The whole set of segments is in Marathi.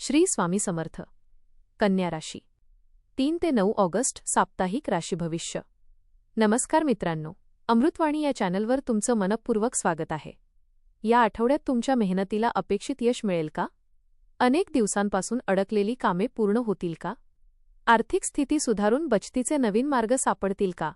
श्री स्वामी समर्थ. कन्या राशी 3 ते 9 ऑगस्ट साप्ताहिक राशी भविष्य. नमस्कार मित्रांनो, अमृतवाणी या चॅनलवर तुमचं मनःपूर्वक स्वागत आहे. या आठवड्यात तुमच्या मेहनतीला अपेक्षित यश मिळेल का? अनेक दिवसांपासून अडकलेली कामे पूर्ण होतील का? आर्थिक स्थिती सुधारून बचतीचे नवीन मार्ग सापडतील का?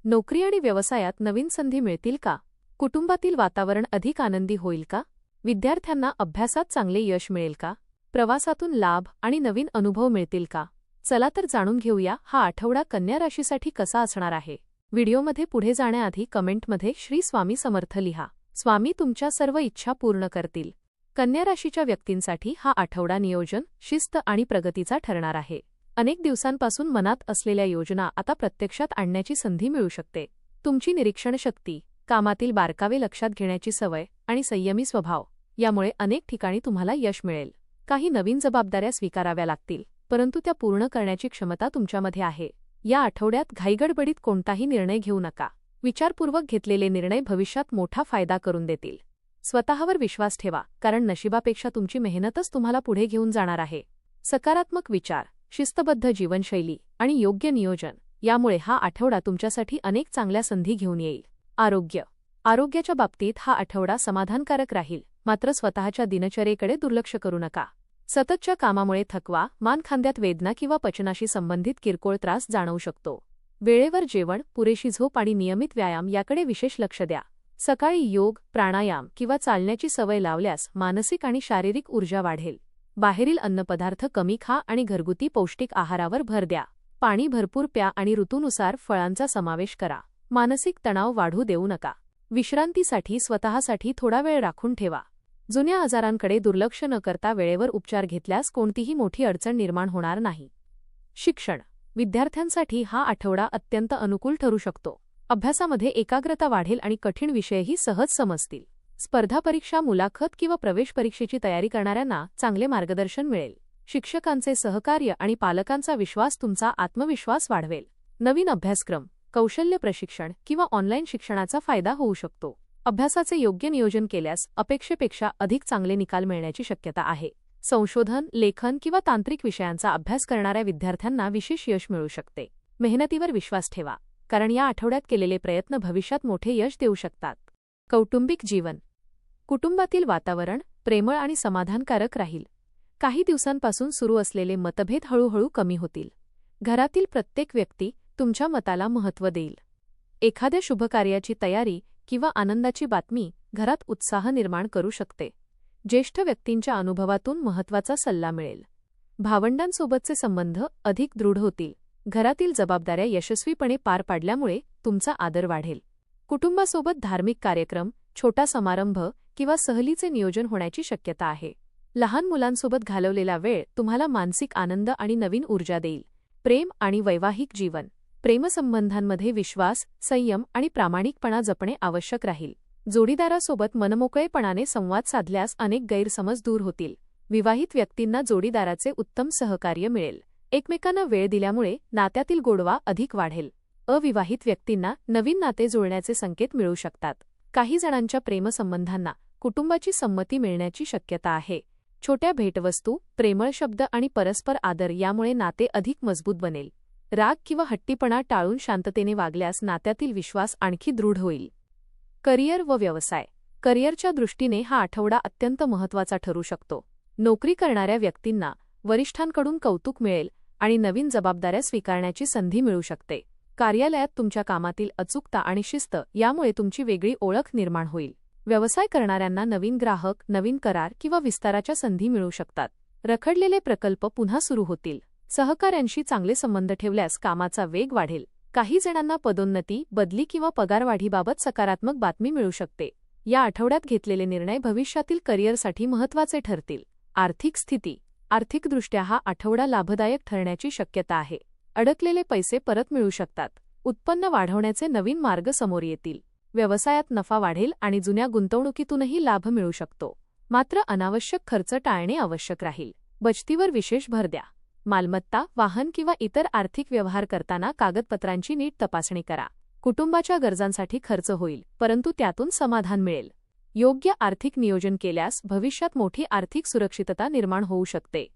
नोकरी आणि व्यवसायात नवीन संधी मिळतील का? कुटुंबातील वातावरण अधिक आनंदी होईल का? विद्यार्थ्यांना अभ्यासात चांगले यश मिळेल का? प्रवासातून लाभ आणि नवीन अनुभव मिळतील का? चला तर जाणून घेऊया हा आठवडा कन्या राशीसाठी कसा असणार आहे. व्हिडिओमध्ये पुढे जाण्याआधी कमेंटमध्ये श्री स्वामी समर्थ लिहा. स्वामी तुमच्या सर्व इच्छा पूर्ण करतील. कन्या राशीच्या व्यक्तींसाठी हा आठवडा नियोजन, शिस्त आणि प्रगतीचा ठरणार आहे. अनेक दिवसांपासून मनात असलेल्या योजना आता प्रत्यक्षात आणण्याची संधी मिळू शकते. तुमची निरीक्षण शक्ती, कामातील बारकावे लक्षात घेण्याची सवय आणि संयमी स्वभाव यामुळे अनेक ठिकाणी तुम्हाला यश मिळेल. काही नवीन जबाबदाऱ्या स्वीकाराव्या लागतील, परंतु त्या पूर्ण करण्याची क्षमता तुमच्यामध्ये आहे. या आठवड्यात घाईगडबडीत कोणताही निर्णय घेऊ नका. विचारपूर्वक घेतलेले निर्णय भविष्यात मोठा फायदा करून देतील. स्वतःवर विश्वास ठेवा, कारण नशिबापेक्षा तुमची मेहनतच तुम्हाला पुढे घेऊन जाणार आहे. सकारात्मक विचार, शिस्तबद्ध जीवनशैली आणि योग्य नियोजन यामुळे हा आठवडा तुमच्यासाठी अनेक चांगल्या संधी घेऊन येईल. आरोग्याच्या बाबतीत हा आठवडा समाधानकारक राहील, मात्र स्वतःच्या दिनचर्येकडे दुर्लक्ष करू नका. सततच्या कामामुळे थकवा, मानखांद्यात वेदना किंवा पचनाशी संबंधित किरकोळ त्रास जाणवू शकतो. वेळेवर जेवण, पुरेशी झोप आणि नियमित व्यायाम याकडे विशेष लक्ष द्या. सकाळी योग, प्राणायाम किंवा चालण्याची सवय लावल्यास मानसिक आणि शारीरिक ऊर्जा वाढेल. बाहेरील अन्नपदार्थ कमी खा आणि घरगुती पौष्टिक आहारावर भर द्या. पाणी भरपूर प्या आणि ऋतूनुसार फळांचा समावेश करा. मानसिक तणाव वाढू देऊ नका. विश्रांतीसाठी स्वतःसाठी थोडा वेळ राखून ठेवा. जुन्या आजारांकडे दुर्लक्ष न करता वेळेवर उपचार घेतल्यास कोणतीही मोठी अडचण निर्माण होणार नाही. शिक्षण, विद्यार्थ्यांसाठी हा आठवडा अत्यंत अनुकूल ठरू शकतो. अभ्यासामध्ये एकाग्रता वाढेल आणि कठीण विषयही सहज समजतील. स्पर्धा परीक्षा, मुलाखत किंवा प्रवेश परीक्षेची तयारी करणाऱ्यांना चांगले मार्गदर्शन मिळेल. शिक्षकांचे सहकार्य आणि पालकांचा विश्वास तुमचा आत्मविश्वास वाढवेल. नवीन अभ्यासक्रम, कौशल्य प्रशिक्षण किंवा ऑनलाईन शिक्षणाचा फायदा होऊ शकतो. अभ्यासाचे योग्य नियोजन केल्यास अपेक्षेपेक्षा अधिक चांगले निकाल मिळण्याची शक्यता आहे. संशोधन, लेखन किंवा तांत्रिक विषयांचा अभ्यास करणाऱ्या विद्यार्थ्यांना विशेष यश मिळू शकते. मेहनतीवर विश्वास ठेवा, कारण या आठवड्यात केलेले प्रयत्न भविष्यात मोठे यश देऊ शकतात. कौटुंबिक जीवन, कुटुंबातील वातावरण प्रेमळ आणि समाधानकारक राहील. काही दिवसांपासून सुरू असलेले मतभेद हळूहळू कमी होतील. घरातील प्रत्येक व्यक्ती तुमच्या मताला महत्त्व देईल. एखाद्या शुभकार्याची तयारी किंवा आनंदाची बातमी घरात उत्साह निर्माण करू शकते. ज्येष्ठ व्यक्तींच्या अनुभवातून महत्त्वाचा सल्ला मिळेल. भावंडांसोबतचे संबंध अधिक दृढ होतील. घरातील जबाबदाऱ्या यशस्वीपणे पार पाडल्यामुळे तुमचा आदर वाढेल. कुटुंबासोबत धार्मिक कार्यक्रम, छोटा समारंभ किंवा सहलीचे नियोजन होण्याची शक्यता आहे. लहान मुलांसोबत घालवलेला वेळ तुम्हाला मानसिक आनंद आणि नवीन ऊर्जा देईल. प्रेम आणि वैवाहिक जीवन, प्रेमसंबंधांमध्ये विश्वास, संयम आणि प्रामाणिकपणा जपणे आवश्यक राहील. जोडीदारासोबत मनमोकळेपणाने संवाद साधल्यास अनेक गैरसमज दूर होतील. विवाहित व्यक्तींना जोडीदाराचे उत्तम सहकार्य मिळेल. एकमेकांना वेळ दिल्यामुळे नात्यातील गोडवा अधिक वाढेल. अविवाहित व्यक्तींना नवीन नाते जुळण्याचे संकेत मिळू शकतात. काही जणांच्या प्रेमसंबंधांना कुटुंबाची संमती मिळण्याची शक्यता आहे. छोट्या भेटवस्तू, प्रेमळ शब्द आणि परस्पर आदर यामुळे नाते अधिक मजबूत बनेल. राग किंवा हट्टीपणा टाळून शांततेने वागल्यास नात्यातील विश्वास आणखी दृढ होईल. करिअर व व्यवसाय, करिअरच्या दृष्टीने हा आठवडा अत्यंत महत्त्वाचा ठरू शकतो. नोकरी करणाऱ्या व्यक्तींना वरिष्ठांकडून कौतुक मिळेल आणि नवीन जबाबदाऱ्या स्वीकारण्याची संधी मिळू शकते. कार्यालयात तुमच्या कामातील अचूकता आणि शिस्त यामुळे तुमची वेगळी ओळख निर्माण होईल. व्यवसाय करणाऱ्यांना नवीन ग्राहक, नवीन करार किंवा विस्ताराच्या संधी मिळू शकतात. रखडलेले प्रकल्प पुन्हा सुरू होतील. सहकाऱ्यांशी चांगले संबंध ठेवल्यास कामाचा वेग वाढेल. काही जणांना पदोन्नती, बदली किंवा पगारवाढीबाबत सकारात्मक बातमी मिळू शकते. या आठवड्यात घेतलेले निर्णय भविष्यातील करिअरसाठी महत्त्वाचे ठरतील. आर्थिक स्थिती, आर्थिकदृष्ट्या हा आठवडा लाभदायक ठरण्याची शक्यता आहे. अडकलेले पैसे परत मिळू शकतात. उत्पन्न वाढवण्याचे नवीन मार्ग समोर येतील. व्यवसायात नफा वाढेल आणि जुन्या गुंतवणुकीतूनही लाभ मिळू शकतो. मात्र अनावश्यक खर्च टाळणे आवश्यक राहील. बचतीवर विशेष भर द्या. मालमत्ता, वाहन किंवा इतर आर्थिक व्यवहार करताना कागदपत्रांची नीट तपासणी करा. कुटुंबाच्या गरजांसाठी खर्च होईल, परंतु त्यातून समाधान मिळेल. योग्य आर्थिक नियोजन केल्यास भविष्यात मोठी आर्थिक सुरक्षितता निर्माण होऊ शकते.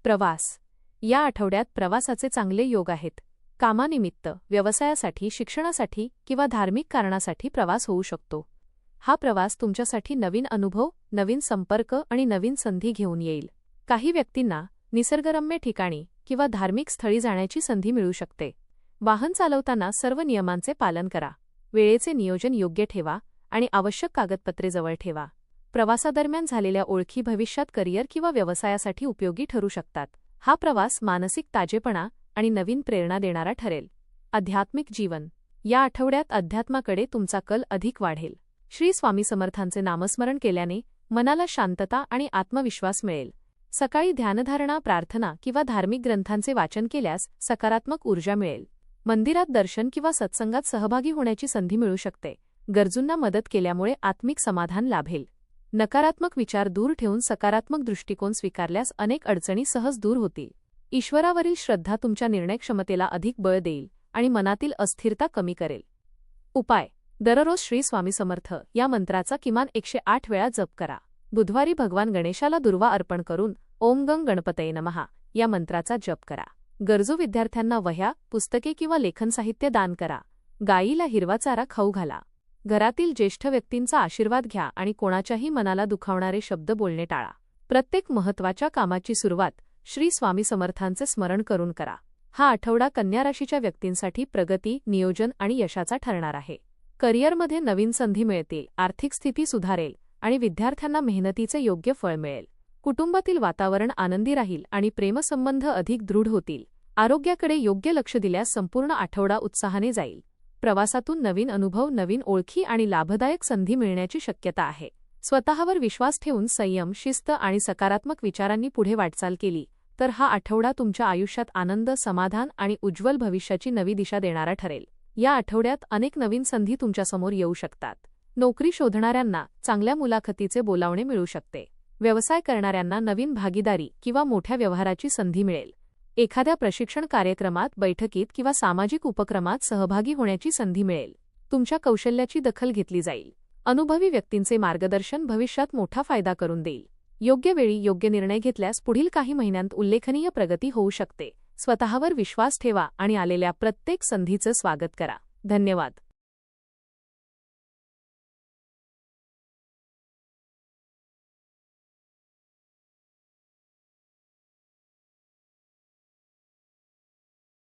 प्रवास. या आठवड्यात प्रवासाचे चांगले योग आहेत. कामानिमित्त, व्यवसायासाठी, शिक्षणासाठी किंवा धार्मिक कारणासाठी प्रवास होऊ शकतो. हा प्रवास तुमच्यासाठी नवीन अनुभव, नवीन संपर्क आणि नवीन संधी घेऊन येईल. काही व्यक्तींना निसर्गरम्य ठिकाणी किंवा धार्मिक स्थळी जाण्याची संधी मिळू शकते. वाहन चालवताना सर्व नियमांचे पालन करा. वेळेचे नियोजन योग्य ठेवा आणि आवश्यक कागदपत्रे जवळ ठेवा. प्रवासादरम्यान झालेल्या ओळखी भविष्यात करिअर किंवा व्यवसायासाठी उपयोगी ठरू शकतात. हा प्रवास मानसिक ताजेपणा आणि नवीन प्रेरणा देणारा ठरेल. आध्यात्मिक जीवन. या आठवड्यात अध्यात्माकडे तुमचा कल अधिक वाढेल. श्री स्वामी समर्थांचे नामस्मरण केल्याने मनाला शांतता आणि आत्मविश्वास मिळेल. सकाळी ध्यानधारणा, प्रार्थना किंवा धार्मिक ग्रंथांचे वाचन केल्यास सकारात्मक ऊर्जा मिळेल. मंदिरात दर्शन किंवा सत्संगात सहभागी होण्याची संधी मिळू शकते. गरजूंना मदत केल्यामुळे आत्मिक समाधान लाभेल. नकारात्मक विचार दूर ठेवून सकारात्मक दृष्टिकोन स्वीकारल्यास अनेक अडचणी सहज दूर होतील. ईश्वरावरील श्रद्धा तुमच्या निर्णयक्षमतेला अधिक बळ देईल आणि मनातील अस्थिरता कमी करेल. उपाय. दररोज श्री स्वामी समर्थ या मंत्राचा किमान 108 वेळा जप करा. बुधवारी भगवान गणेशाला दुर्वा अर्पण करून ओम गं गणपतये नमः या मंत्राचा जप करा. गरजू विद्यार्थ्यांना वह्या, पुस्तके किंवा लेखन साहित्य दान करा. गायीला हिरवा चारा खाऊ घाला. घरातील ज्येष्ठ व्यक्तींचा आशीर्वाद घ्या आणि कोणाच्याही मनाला दुखावणारे शब्द बोलणे टाळा. प्रत्येक महत्त्वाच्या कामाची सुरुवात श्री स्वामी समर्थांचे स्मरण करून करा. हा आठवडा कन्या राशीच्या व्यक्तींसाठी प्रगती, नियोजन आणि यशाचा ठरणार आहे. करिअरमध्ये नवीन संधी मिळतील, आर्थिक स्थिती सुधारेल आणि विद्यार्थ्यांना मेहनतीचे योग्य फळ मिळेल. कुटुंबातील वातावरण आनंदी राहील आणि प्रेमसंबंध अधिक दृढ होतील. आरोग्याकडे योग्य लक्ष दिल्यास संपूर्ण आठवडा उत्साहाने जाईल. प्रवासातून नवीन अनुभव, नवीन ओळखी आणि लाभदायक संधी मिळण्याची शक्यता आहे. स्वतःवर विश्वास ठेवून संयम, शिस्त आणि सकारात्मक विचारांनी पुढे वाटचाल केली तर हा आठवडा तुमच्या आयुष्यात आनंद, समाधान आणि उज्ज्वल भविष्याची नवी दिशा देणारा ठरेल. या आठवड्यात अनेक नवीन संधी तुमच्यासमोर येऊ शकतात. नोकरी शोधणाऱ्यांना चांगल्या मुलाखतीचे बोलावणे मिळू शकते. व्यवसाय करणाऱ्यांना नवीन भागीदारी किंवा मोठ्या व्यवहाराची संधी मिळेल. एखाद्या प्रशिक्षण कार्यक्रमात, बैठकीत किंवा सामाजिक उपक्रमात सहभागी होण्याची संधी मिळेल. तुमच्या कौशल्याची दखल घेतली जाईल. अनुभवी व्यक्तींचे मार्गदर्शन भविष्यात मोठा फायदा करून देईल. योग्य वेळी योग्य निर्णय घेतल्यास पुढील काही महिन्यांत उल्लेखनीय प्रगती होऊ शकते. स्वतःवर विश्वास ठेवा आणि आलेल्या प्रत्येक संधीचं स्वागत करा. धन्यवाद.